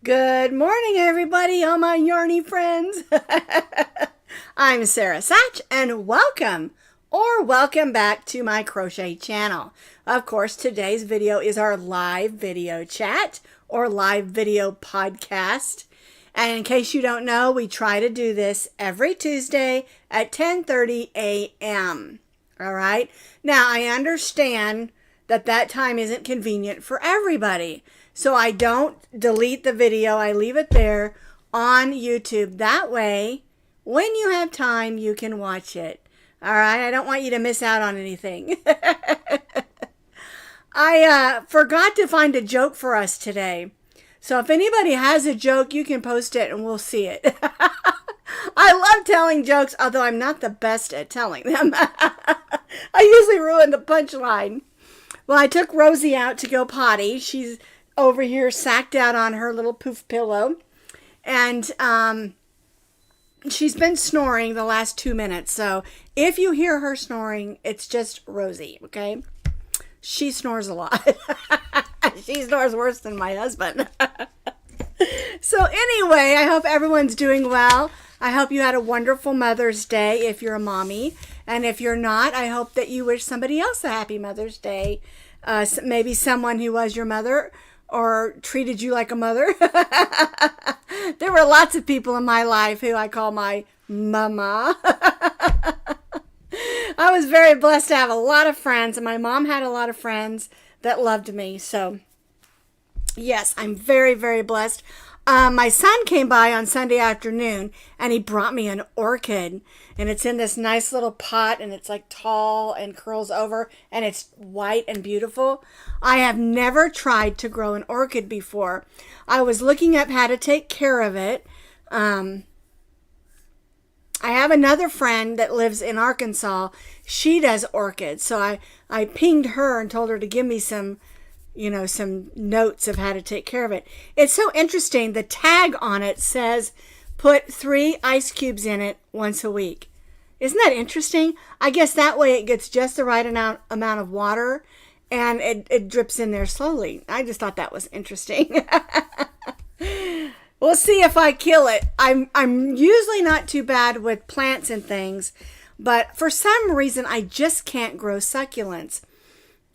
Good morning, everybody, all my yarny friends. I'm Sara, Sach, and welcome back to my crochet channel. Of course, today's video is our live video chat or live video podcast. And in case you don't know, we try to do this every Tuesday at 10:30 a.m. All right. Now, I understand that time isn't convenient for everybody. So I don't delete the video. I leave it there on YouTube. That way, when you have time, you can watch it. All right. I don't want you to miss out on anything. I forgot to find a joke for us today. So if anybody has a joke, you can post it and we'll see it. I love telling jokes, although I'm not the best at telling them. I usually ruin the punchline. Well, I took Rosie out to go potty. She's over here sacked out on her little poof pillow. And she's been snoring the last 2 minutes. So if you hear her snoring, it's just Rosie, okay? She snores a lot. She snores worse than my husband. So anyway, I hope everyone's doing well. I hope you had a wonderful Mother's Day if you're a mommy. And if you're not, I hope that you wish somebody else a happy Mother's Day. Maybe someone who was your mother or treated you like a mother. There were lots of people in my life who I call my mama. I was very blessed to have a lot of friends, and my mom had a lot of friends that loved me. So, yes, I'm very, very blessed. My son came by on Sunday afternoon, and he brought me an orchid, and it's in this nice little pot, and it's like tall and curls over, and it's white and beautiful. I have never tried to grow an orchid before. I was looking up how to take care of it. I have another friend that lives in Arkansas. She does orchids, so I pinged her and told her to give me some notes of how to take care of it. It's so interesting. The tag on it says, put 3 ice cubes in it once a week. Isn't that interesting? I guess that way it gets just the right amount of water and it drips in there slowly. I just thought that was interesting. We'll see if I kill it. I'm usually not too bad with plants and things, but for some reason I just can't grow succulents.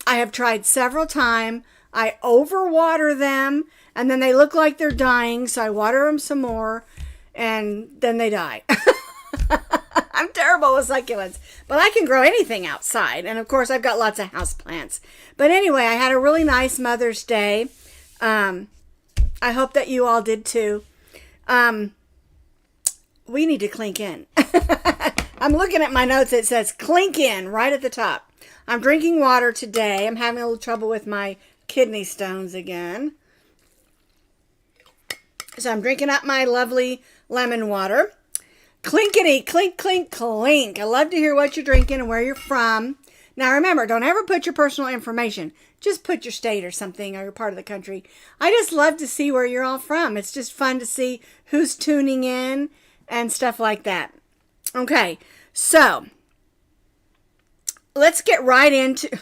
I have tried several times. I overwater them, and then they look like they're dying, so I water them some more, and then they die. I'm terrible with succulents, but I can grow anything outside, and of course I've got lots of house plants. But anyway, I had a really nice Mother's Day. I hope that you all did too. We need to clink in. I'm looking at my notes. It says clink in right at the top. I'm drinking water today. I'm having a little trouble with my kidney stones again. So I'm drinking up my lovely lemon water. Clinkety, clink, clink, clink. I love to hear what you're drinking and where you're from. Now remember, don't ever put your personal information. Just put your state or something or your part of the country. I just love to see where you're all from. It's just fun to see who's tuning in and stuff like that. Okay, so let's get right into...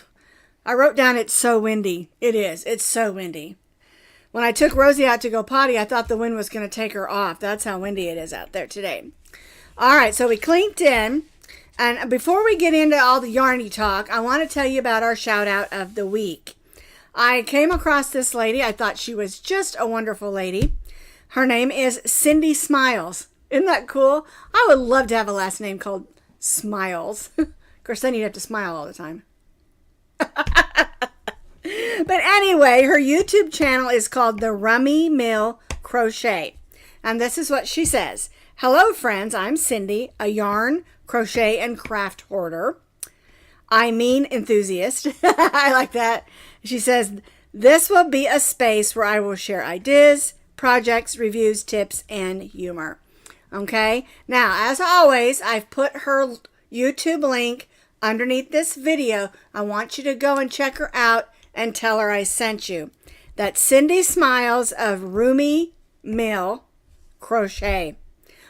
I wrote down it's so windy. It is. It's so windy. When I took Rosie out to go potty, I thought the wind was going to take her off. That's how windy it is out there today. All right, so we clinked in. And before we get into all the yarny talk, I want to tell you about our shout out of the week. I came across this lady. I thought she was just a wonderful lady. Her name is Cindy Smiles. Isn't that cool? I would love to have a last name called Smiles. Of course, then you'd have to smile all the time. But anyway, her YouTube channel is called The Rumi Mill Crochet. And this is what she says. Hello, friends. I'm Cindy, a yarn, crochet, and craft hoarder. I mean enthusiast. I like that. She says, this will be a space where I will share ideas, projects, reviews, tips, and humor. Okay? Now, as always, I've put her YouTube link underneath this video. I want you to go and check her out and tell her I sent you. That's Cindy Smiles of Rumi Mill Crochet.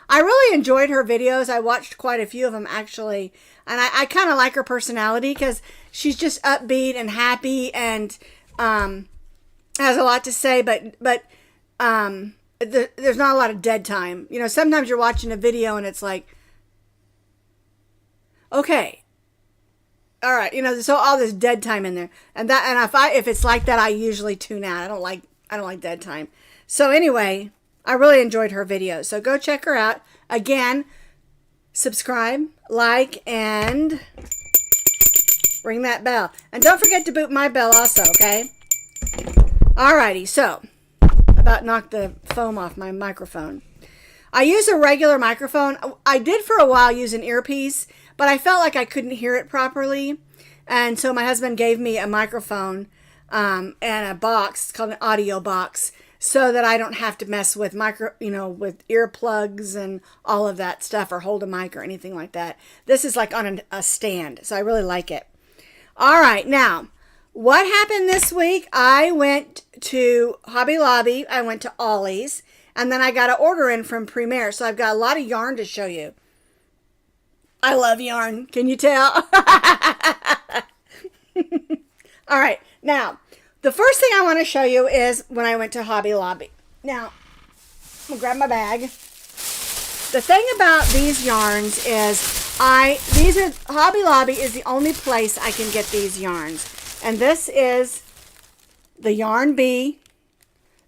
I really enjoyed her videos. I watched quite a few of them actually. And I kind of like her personality because she's just upbeat and happy and has a lot to say. But there's not a lot of dead time. You know, sometimes you're watching a video and it's like, okay, all right, you know, there's all this dead time in there. And if it's like that, I usually tune out. I don't like dead time. So anyway, I really enjoyed her video. So go check her out. Again, subscribe, like, and ring that bell. And don't forget to boot my bell also, okay? Alrighty, so about knocked the foam off my microphone. I use a regular microphone. I did for a while use an earpiece, but I felt like I couldn't hear it properly. And so my husband gave me a microphone and a box. It's called an audio box, so that I don't have to mess with with earplugs and all of that stuff, or hold a mic or anything like that. This is like on a stand, so I really like it. All right, now, what happened this week? I went to Hobby Lobby, I went to Ollies, and then I got an order in from Premier, so I've got a lot of yarn to show you. I love yarn, can you tell? All right, now, the first thing I want to show you is when I went to Hobby Lobby. Now, I'm going to grab my bag. The thing about these yarns is Hobby Lobby is the only place I can get these yarns. And this is the Yarn Bee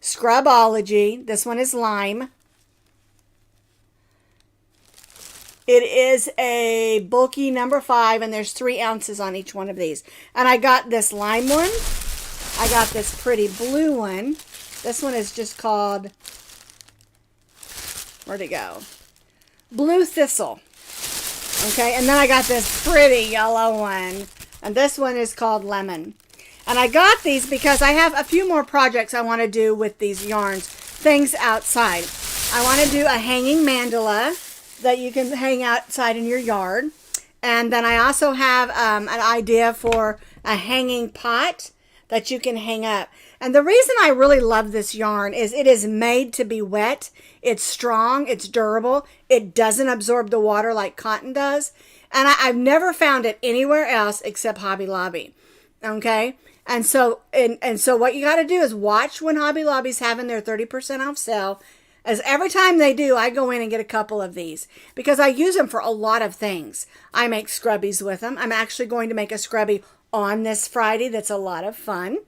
Scrubology. This one is lime. It is a bulky number 5, and there's 3 ounces on each one of these. And I got this lime one. I got this pretty blue one. This one is just called, where'd it go? Blue Thistle. Okay, and then I got this pretty yellow one. And this one is called Lemon. And I got these because I have a few more projects I want to do with these yarns. Things outside. I want to do a hanging mandala that you can hang outside in your yard. And then I also have an idea for a hanging pot that you can hang up. And the reason I really love this yarn is it is made to be wet. It's strong, it's durable, it doesn't absorb the water like cotton does. And I've never found it anywhere else except Hobby Lobby. Okay? And so what you got to do is watch when Hobby Lobby's having their 30% off sale. As every time they do, I go in and get a couple of these because I use them for a lot of things. I make scrubbies with them. I'm actually going to make a scrubby on this Friday that's a lot of fun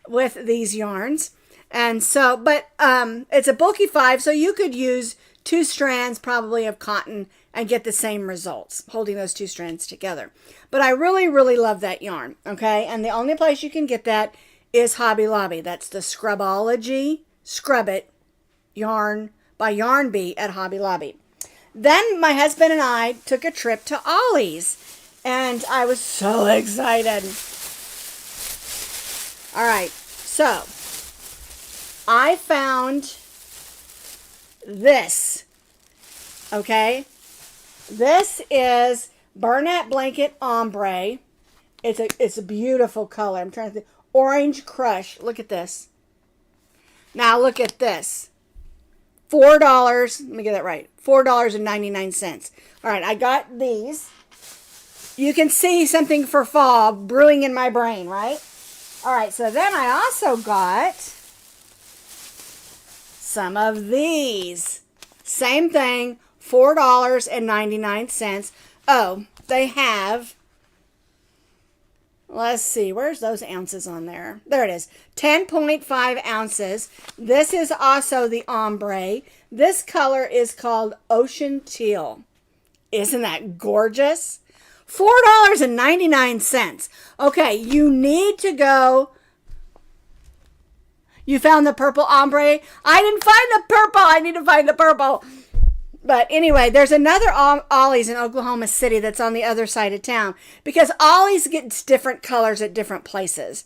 with these yarns. And so, but it's a bulky 5, so you could use 2 strands probably of cotton and get the same results, holding those 2 strands together. But I really, really love that yarn, okay? And the only place you can get that is Hobby Lobby. That's the Scrubology, Scrub It yarn by Yarn Bee at Hobby Lobby. Then my husband and I took a trip to Ollies, and I was so excited. All right, so I found this, okay? This is Burnett Blanket Ombre. It's a beautiful color. I'm trying to think. Orange Crush. Look at this. Now look at this. $4. Let me get that right. $4.99. All right, I got these. You can see something for fall brewing in my brain, right? All right, so then I also got some of these. Same thing, $4.99. Oh, they have, let's see, where's those ounces on there? There it is, 10.5 ounces. This is also the ombre. This color is called Ocean Teal. Isn't that gorgeous? $4.99. Okay, you need to go. You found the purple ombre? I didn't find the purple. I need to find the purple. But anyway, there's another Ollies in Oklahoma City that's on the other side of town, because Ollies gets different colors at different places.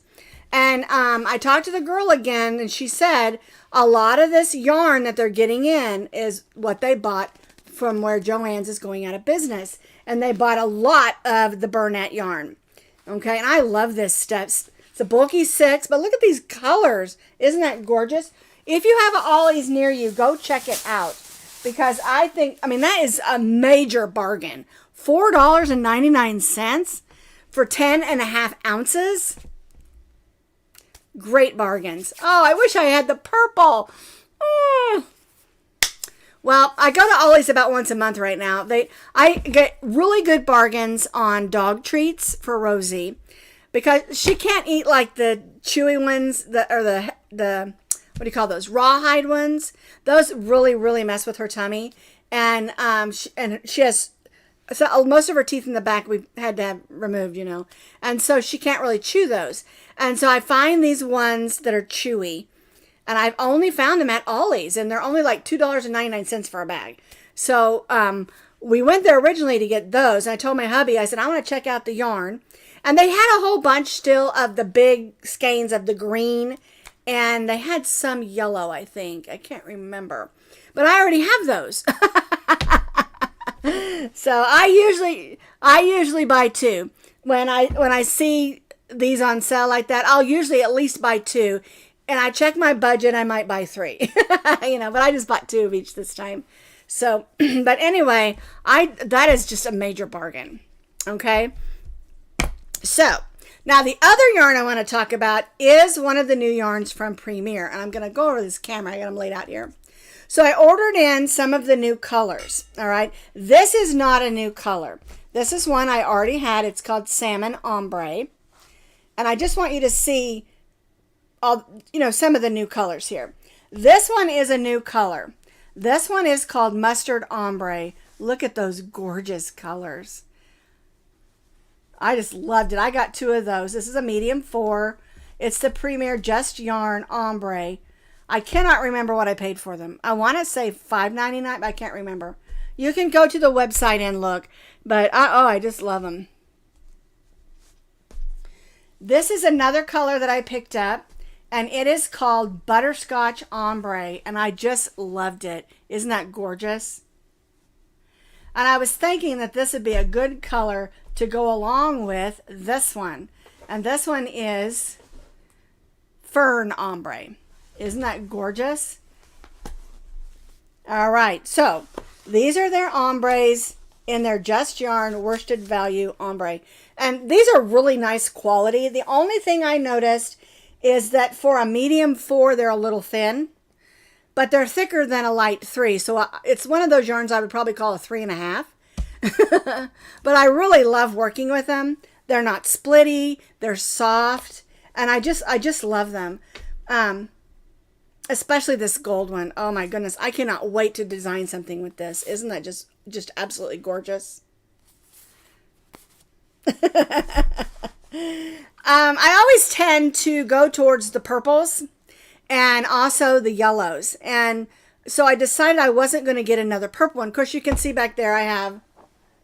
And I talked to the girl again, and she said a lot of this yarn that they're getting in is what they bought from where Joann's is going out of business. And they bought a lot of the Burnett yarn. Okay, and I love this stuff. It's a bulky 6, but look at these colors. Isn't that gorgeous? If you have an Ollies near you, go check it out. Because I think, I mean, that is a major bargain. $4.99 for 10.5 ounces. Great bargains. Oh, I wish I had the purple. Well, I go to Ollies about once a month right now. I get really good bargains on dog treats for Rosie because she can't eat like the chewy ones, the what do you call those, rawhide ones. Those really mess with her tummy, and she has, so most of her teeth in the back we've had to have removed, you know, and so she can't really chew those. And so I find these ones that are chewy. And I've only found them at Ollies, and they're only like $2.99 for a bag. So we went there originally to get those. And I told my hubby, I said, I want to check out the yarn. And they had a whole bunch still of the big skeins of the green. And they had some yellow, I think. I can't remember. But I already have those. So I usually buy two. When I see these on sale like that, I'll usually at least buy two. And I check my budget, I might buy three, you know, but I just bought two of each this time. So, but anyway, that is just a major bargain. Okay. So now the other yarn I want to talk about is one of the new yarns from Premier. And I'm going to go over this camera. I got them laid out here. So I ordered in some of the new colors. All right. This is not a new color. This is one I already had. It's called Salmon Ombre. And I just want you to see some of the new colors here. This one is a new color. This one is called Mustard Ombre. Look at those gorgeous colors. I just loved it. I got two of those. This is a medium 4. It's the Premier Just Yarn Ombre. I cannot remember what I paid for them. I want to say $5.99, but I can't remember. You can go to the website and look. But I just love them. This is another color that I picked up. And it is called Butterscotch Ombre. And I just loved it. Isn't that gorgeous? And I was thinking that this would be a good color to go along with this one. And this one is Fern Ombre. Isn't that gorgeous? All right. So these are their ombres in their Just Yarn worsted value ombre. And these are really nice quality. The only thing I noticed is that for a medium 4, they're a little thin, but they're thicker than a light 3. So it's one of those yarns I would probably call a 3.5. But I really love working with them. They're not splitty. They're soft. And I just love them. Especially this gold one. Oh my goodness. I cannot wait to design something with this. Isn't that just absolutely gorgeous? I always tend to go towards the purples and also the yellows. And so I decided I wasn't going to get another purple one. Of course, you can see back there I have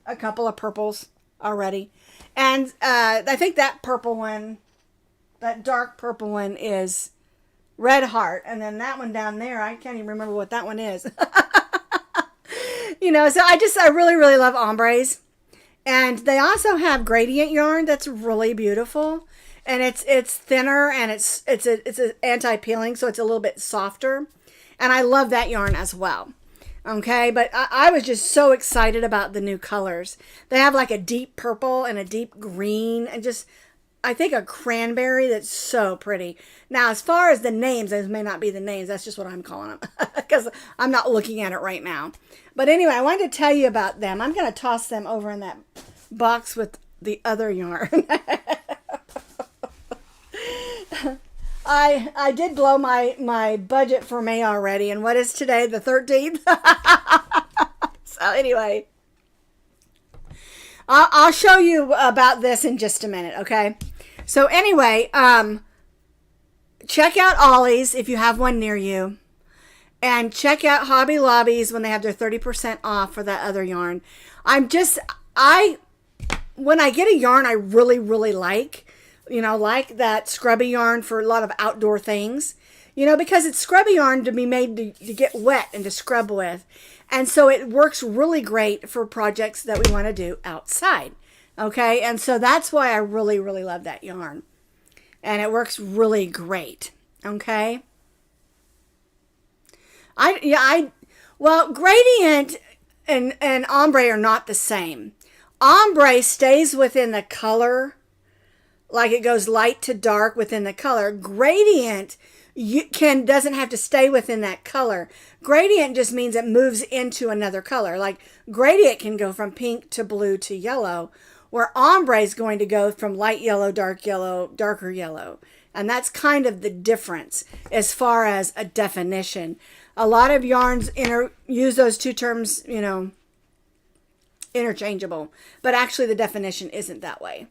a couple of purples already. And I think that purple one, that dark purple one is Red Heart. And then that one down there, I can't even remember what that one is. So I really love ombres. And they also have gradient yarn that's really beautiful. And it's thinner and it's anti-peeling, so it's a little bit softer. And I love that yarn as well. Okay, but I was just so excited about the new colors. They have like a deep purple and a deep green and just, I think, a cranberry that's so pretty. Now, as far as the names, those may not be the names. That's just what I'm calling them because I'm not looking at it right now. But anyway, I wanted to tell you about them. I'm going to toss them over in that box with the other yarn. I did blow my budget for May already. And what is today? The 13th? So anyway, I'll show you about this in just a minute. Okay. So anyway, check out Ollies if you have one near you. And check out Hobby Lobbies when they have their 30% off for that other yarn. When I get a yarn I really like, like that scrubby yarn for a lot of outdoor things, because it's scrubby yarn to be made to get wet and to scrub with. And so it works really great for projects that we want to do outside. Okay. And so that's why I really love that yarn. And it works really great. Okay. Well, gradient and ombre are not the same. Ombre stays within the color like it goes light to dark within the color. Gradient doesn't have to stay within that color. Gradient just means it moves into another color. Like gradient can go from pink to blue to yellow, where ombre is going to go from light yellow, darker yellow. And that's kind of the difference as far as a definition. A lot of yarns use those two terms, you know, interchangeable, but actually the definition isn't that way.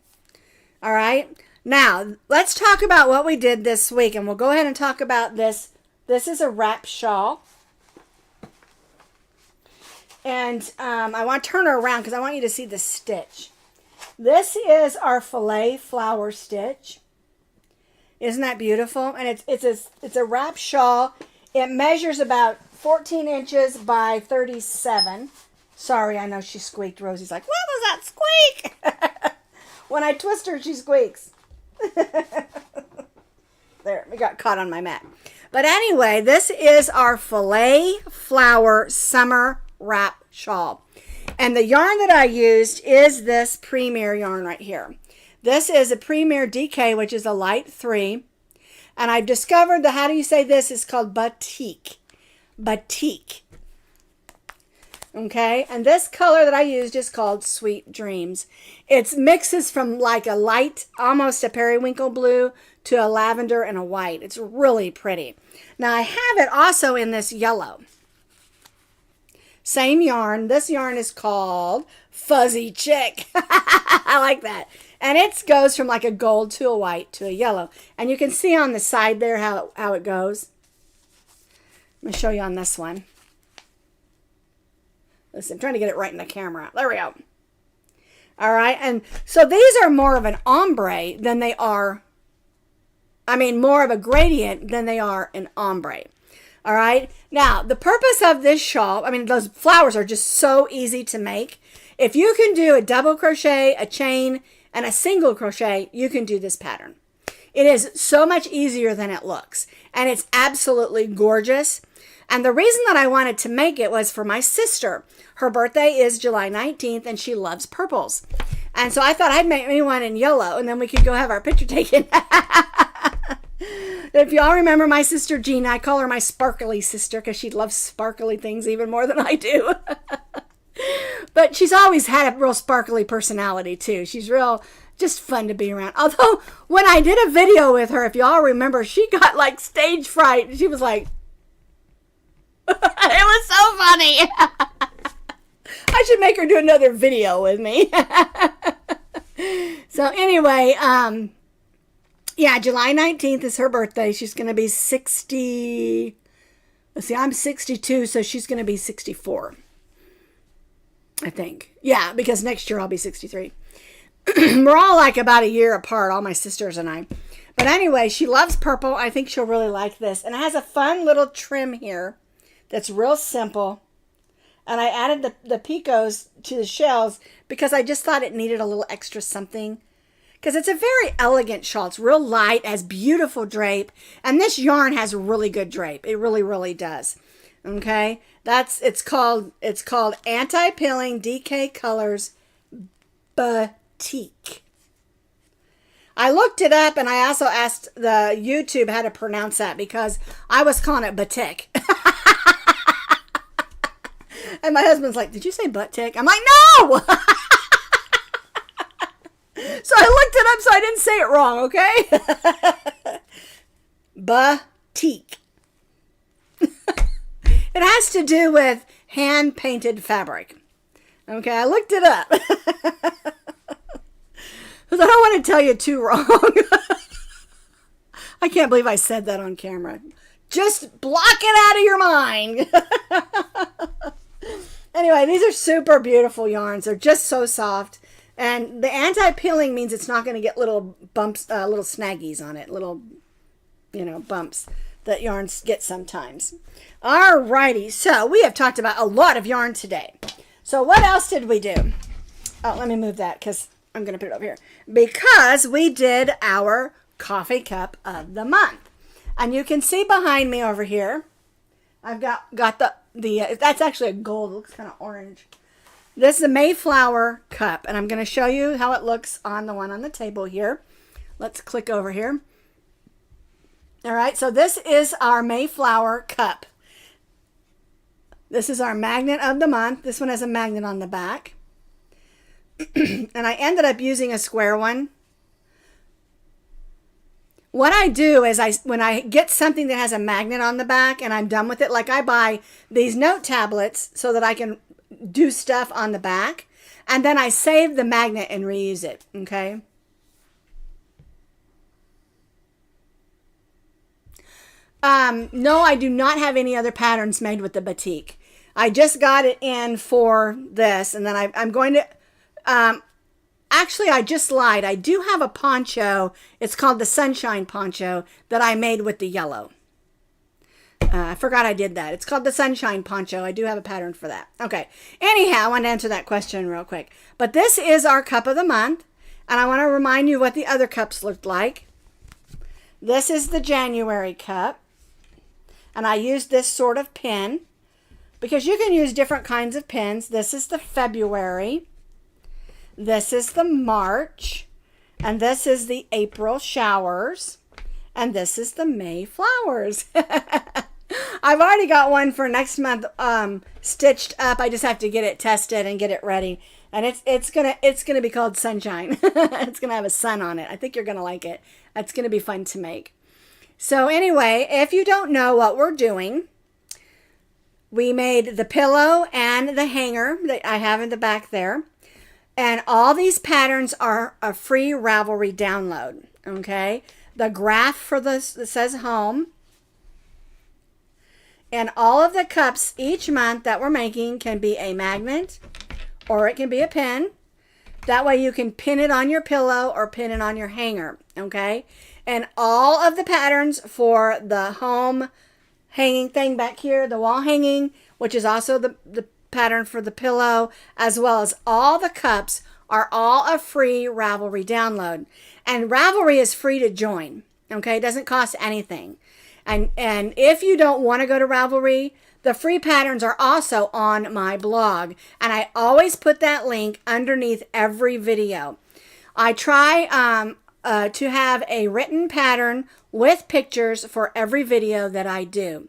All right. Now, let's talk about what we did this week, and we'll go ahead and talk about this. This is a wrap shawl. And I want to turn her around because I want you to see the stitch. This is our filet flower stitch. Isn't that beautiful? And it's a wrap shawl. It measures about 14 inches by 37. Sorry, I know she squeaked. Rosie's like, what was that squeak? When I twist her, she squeaks. There, we got caught on my mat. But anyway, this is our filet flower summer wrap shawl. And the yarn that I used is this Premier yarn right here. This is a Premier DK, which is a light 3. And I've discovered how do you say this? It's called batik. Batik. Okay, and this color that I used is called Sweet Dreams. It mixes from like a light, almost a periwinkle blue, to a lavender and a white. It's really pretty. Now I have it also in this yellow. Same yarn. This yarn is called Fuzzy Chick. I like that. And it goes from like a gold to a white to a yellow. And you can see on the side there how it goes. Let me show you on this one. Listen, I'm trying to get it right in the camera. There we go. All right. And so these are more of an ombre than they are, more of a gradient than they are an ombre. All right. Now, the purpose of this shawl, those flowers are just so easy to make. If you can do a double crochet, a chain, and a single crochet, you can do this pattern. It is so much easier than it looks. And it's absolutely gorgeous. And the reason that I wanted to make it was for my sister. Her birthday is July 19th, and she loves purples. And so I thought I'd make me one in yellow, and then we could go have our picture taken. If y'all remember my sister Gina, I call her my sparkly sister because she loves sparkly things even more than I do. But she's always had a real sparkly personality, too. She's just fun to be around. Although, when I did a video with her, if y'all remember, she got like stage fright. She was like, it was so funny. I should make her do another video with me. So anyway, yeah, July 19th is her birthday. She's going to be 60. Let's see, I'm 62, so she's going to be 64. I think. Yeah, because next year I'll be 63. We're all like about a year apart, all my sisters and I. But anyway, she loves purple. I think she'll really like this. And it has a fun little trim here that's real simple. And I added the picots to the shells because I just thought it needed a little extra something. Because it's a very elegant shawl. It's real light, has beautiful drape. And this yarn has really good drape. It really, really does. Okay? It's called Anti-Pilling DK Colors Batik. I looked it up, and I also asked the YouTube how to pronounce that because I was calling it batik. And my husband's like, did you say butt tick? I'm like, no! So I looked it up so I didn't say it wrong, okay? Batik. It has to do with hand-painted fabric. Okay, I looked it up. Because I don't want to tell you too wrong. I can't believe I said that on camera. Just block it out of your mind. Anyway, these are super beautiful yarns. They're just so soft. And the anti-peeling means it's not going to get little bumps, little snaggies on it. Little, bumps that yarns get sometimes. Alrighty, so we have talked about a lot of yarn today. So what else did we do? Oh, let me move that because I'm going to put it over here. Because we did our coffee cup of the month. And you can see behind me over here, I've got the that's actually a gold. It looks kind of orange. This is a Mayflower cup. And I'm going to show you how it looks on the one on the table here. Let's click over here. All right, so this is our Mayflower cup. This is our magnet of the month. This one has a magnet on the back. And I ended up using a square one. What I do is when I get something that has a magnet on the back and I'm done with it, like I buy these note tablets so that I can do stuff on the back, and then I save the magnet and reuse it, okay? No, I do not have any other patterns made with the batik. I just got it in for this, and then I'm going to... Actually, I just lied. I do have a poncho. It's called the Sunshine Poncho that I made with the yellow. I forgot I did that. It's called the Sunshine Poncho. I do have a pattern for that. Okay. Anyhow, I want to answer that question real quick. But this is our cup of the month. And I want to remind you what the other cups looked like. This is the January cup. And I used this sort of pin because you can use different kinds of pins. This is the February. This is the March, and this is the April showers, and this is the May flowers. I've already got one for next month stitched up. I just have to get it tested and get it ready, and it's gonna be called Sunshine. It's gonna have a sun on it. I think you're gonna like it. It's gonna be fun to make. So anyway, if you don't know what we're doing, we made the pillow and the hanger that I have in the back there. And all these patterns are a free Ravelry download, okay? The graph for this that says home. And all of the cups each month that we're making can be a magnet or it can be a pin. That way you can pin it on your pillow or pin it on your hanger, okay? And all of the patterns for the home hanging thing back here, the wall hanging, which is also the pattern for the pillow, as well as all the cups, are all a free Ravelry download. And Ravelry is free to join, okay? It doesn't cost anything. And if you don't want to go to Ravelry, the free patterns are also on my blog. And I always put that link underneath every video. I try to have a written pattern with pictures for every video that I do.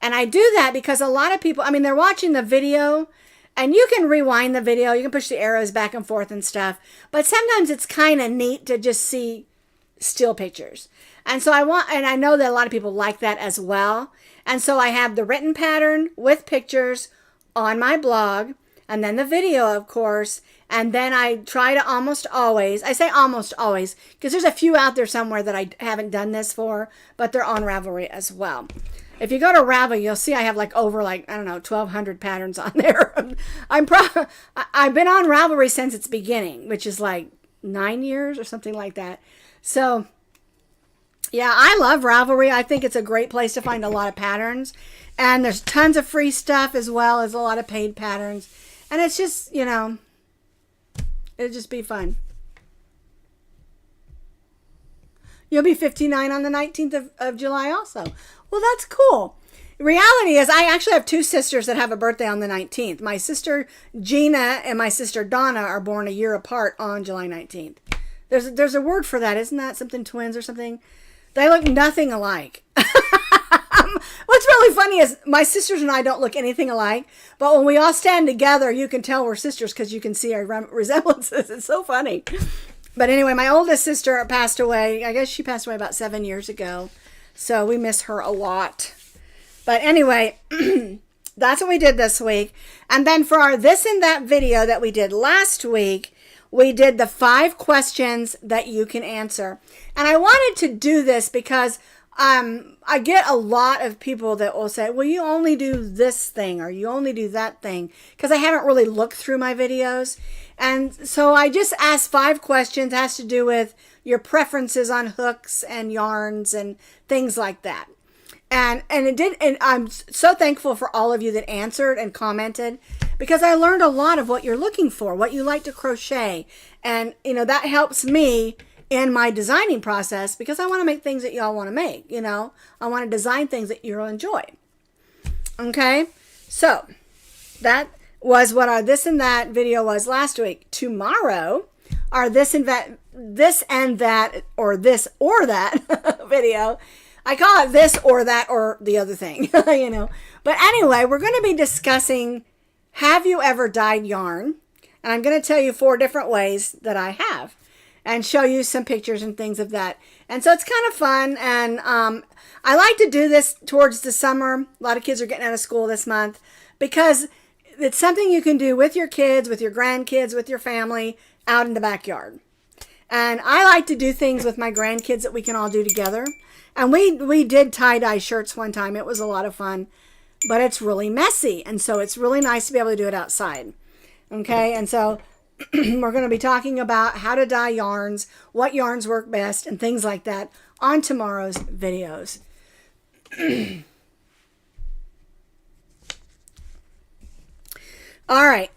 And I do that because a lot of people, I mean, they're watching the video and you can rewind the video. You can push the arrows back and forth and stuff. But sometimes it's kind of neat to just see still pictures. And so I know that a lot of people like that as well. And so I have the written pattern with pictures on my blog, and then the video, of course. And then I try to almost always, I say almost always, because there's a few out there somewhere that I haven't done this for, but they're on Ravelry as well. If you go to Ravelry, you'll see I have over I don't know, 1,200 patterns on there. I've been on Ravelry since its beginning, which is like 9 years or something like that. So yeah, I love Ravelry. I think it's a great place to find a lot of patterns. And there's tons of free stuff as well as a lot of paid patterns. And it's just, it'll just be fun. You'll be 59 on the 19th of July also. Well, that's cool. Reality is I actually have two sisters that have a birthday on the 19th. My sister Gina and my sister Donna are born a year apart on July 19th. There's a word for that. Isn't that something, twins or something? They look nothing alike. What's really funny is my sisters and I don't look anything alike. But when we all stand together, you can tell we're sisters because you can see our resemblances. It's so funny. But anyway, my oldest sister passed away. I guess she passed away about 7 years ago. So we miss her a lot. But anyway, that's what we did this week. And then for our this and that video that we did last week, we did the 5 questions that you can answer. And I wanted to do this because I get a lot of people that will say, well, you only do this thing or you only do that thing, because I haven't really looked through my videos. And so I just asked 5 questions. It has to do with your preferences on hooks and yarns and things like that. And it did, and I'm so thankful for all of you that answered and commented, because I learned a lot of what you're looking for, what you like to crochet. And, that helps me in my designing process, because I want to make things that y'all want to make, I want to design things that you'll enjoy. Okay. So that was what our this and that video was last week. Tomorrow, our this and this and that, or this or that video. I call it this or that or the other thing, you know. But anyway, we're going to be discussing, have you ever dyed yarn? And I'm going to tell you 4 different ways that I have, and show you some pictures and things of that. And so it's kind of fun. And I like to do this towards the summer. A lot of kids are getting out of school this month, because it's something you can do with your kids, with your grandkids, with your family out in the backyard. And I like to do things with my grandkids that we can all do together. And we did tie-dye shirts one time. It was a lot of fun, but it's really messy. And so it's really nice to be able to do it outside. Okay, and so we're going to be talking about how to dye yarns, what yarns work best, and things like that on tomorrow's videos. All right.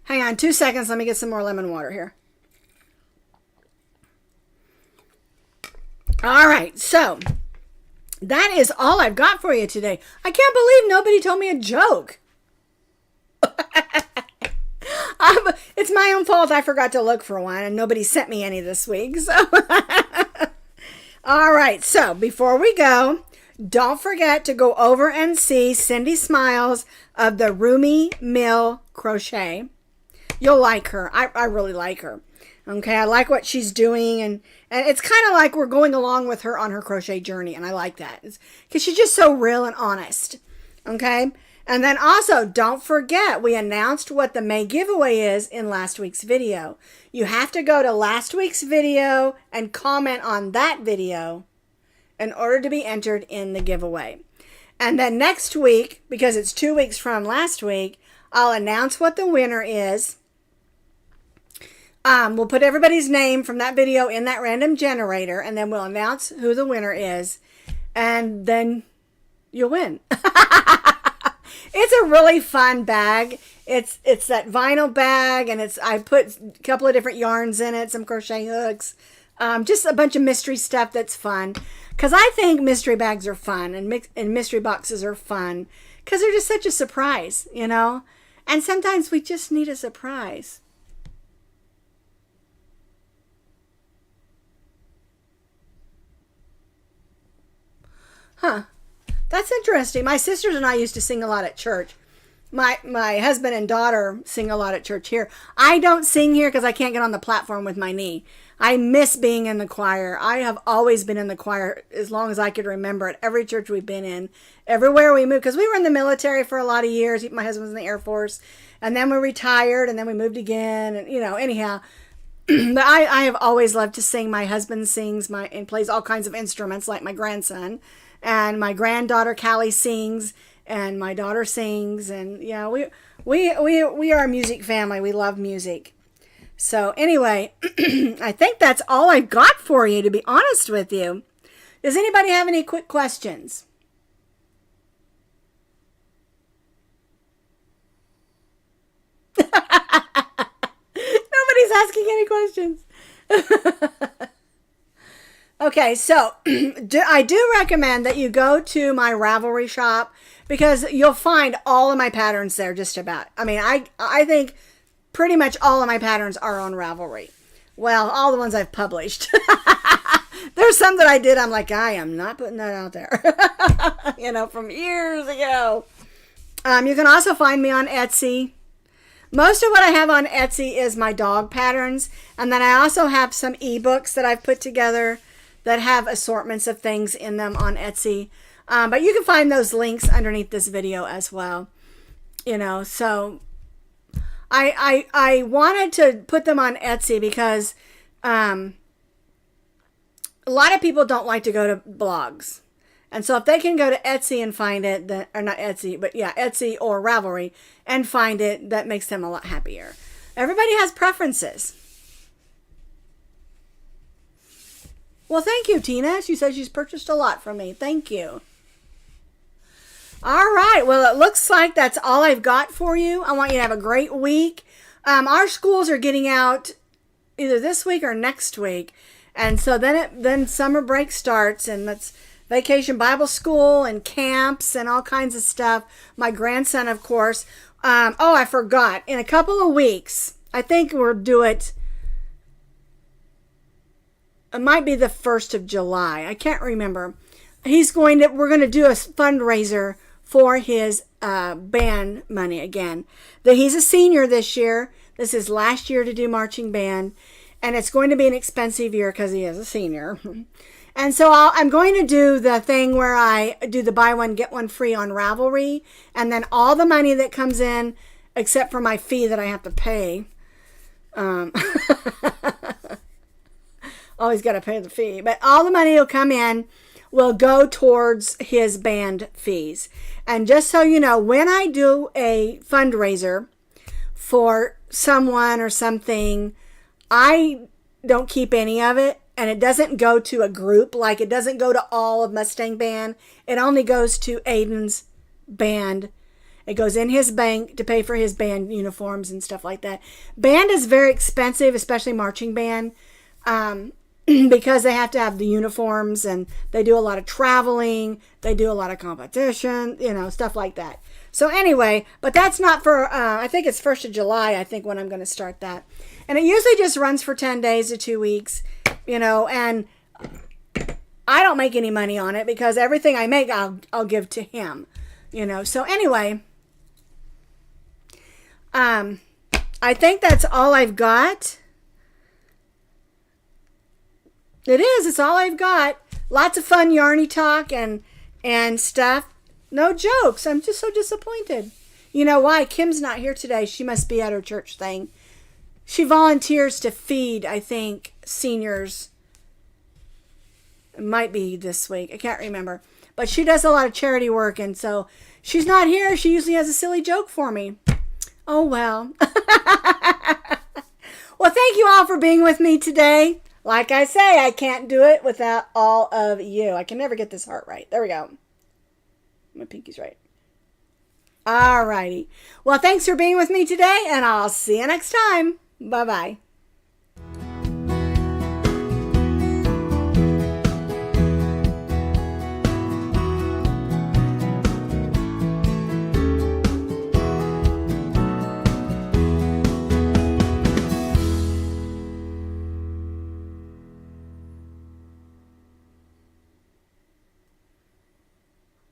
Hang on 2 seconds. Let me get some more lemon water here. All right, so that is all I've got for you today. I can't believe nobody told me a joke. It's my own fault. I forgot to look for one, and nobody sent me any this week. So, all right. So before we go, don't forget to go over and see Cindy Smiles of the Rumi Mill Crochet. You'll like her. I really like her. Okay, I like what she's doing, and it's kind of like we're going along with her on her crochet journey, and I like that because she's just so real and honest. Okay, and then also don't forget, we announced what the May giveaway is in last week's video. You have to go to last week's video and comment on that video in order to be entered in the giveaway. And then next week, because it's 2 weeks from last week, I'll announce what the winner is. We'll put everybody's name from that video in that random generator, and then we'll announce who the winner is, and then you'll win. It's a really fun bag. It's that vinyl bag, and I put a couple of different yarns in it, some crochet hooks, just a bunch of mystery stuff that's fun. Because I think mystery bags are fun, and mystery boxes are fun, because they're just such a surprise, you know? And sometimes we just need a surprise. Huh. That's interesting. My sisters and I used to sing a lot at church. My husband and daughter sing a lot at church here. I don't sing here because I can't get on the platform with my knee. I miss being in the choir. I have always been in the choir as long as I could remember at every church we've been in, everywhere we moved, because we were in the military for a lot of years. My husband was in the Air Force, and then we retired, and then we moved again, and anyhow. But I have always loved to sing. My husband sings and plays all kinds of instruments, like my grandson. And my granddaughter Callie sings, and my daughter sings, and we are a music family. We love music. So anyway, I think that's all I've got for you, to be honest with you. Does anybody have any quick questions? Nobody's asking any questions. Okay, so I do recommend that you go to my Ravelry shop, because you'll find all of my patterns there, just about. I mean, I think pretty much all of my patterns are on Ravelry. Well, all the ones I've published. There's some that I did, I'm like, I am not putting that out there. From years ago. You can also find me on Etsy. Most of what I have on Etsy is my dog patterns, and then I also have some ebooks that I've put together that have assortments of things in them on Etsy. But you can find those links underneath this video as well. So I wanted to put them on Etsy because a lot of people don't like to go to blogs. And so if they can go to Etsy and find it, or not Etsy, but yeah, Etsy or Ravelry, and find it, that makes them a lot happier. Everybody has preferences. Well, thank you, Tina. She says she's purchased a lot from me. Thank you. All right. Well, it looks like that's all I've got for you. I want you to have a great week. Our schools are getting out either this week or next week. And so then summer break starts, and that's Vacation Bible School and camps and all kinds of stuff. My grandson, of course. I forgot. In a couple of weeks, I think we'll do it It might be the 1st of July. I can't remember. We're going to do a fundraiser for his band money again. He's a senior this year. This is last year to do marching band. And it's going to be an expensive year because he is a senior. And so I'm going to do the thing where I do the buy one, get one free on Ravelry. And then all the money that comes in, except for my fee that I have to pay. Always got to pay the fee. But all the money will come in will go towards his band fees. And just so you know, when I do a fundraiser for someone or something, I don't keep any of it. And it doesn't go to a group. Like, it doesn't go to all of Mustang Band. It only goes to Aiden's band. It goes in his bank to pay for his band uniforms and stuff like that. Band is very expensive, especially marching band, because they have to have the uniforms and they do a lot of traveling. They do a lot of competition, stuff like that. So anyway, but that's not for, I think it's 1st of July, I think, when I'm going to start that. And it usually just runs for 10 days to 2 weeks. And I don't make any money on it because everything I make, I'll give to him, So anyway, I think that's all I've got. It's all I've got. Lots of fun yarny talk and stuff. No jokes. I'm just so disappointed. You know why? Kim's not here today. She must be at her church thing. She volunteers to feed, I think, seniors. It might be this week. I can't remember. But she does a lot of charity work, and so she's not here. She usually has a silly joke for me. Oh, well. Well, thank you all for being with me today. Like I say, I can't do it without all of you. I can never get this heart right. There we go. My pinky's right. All righty. Well, thanks for being with me today, and I'll see you next time. Bye-bye.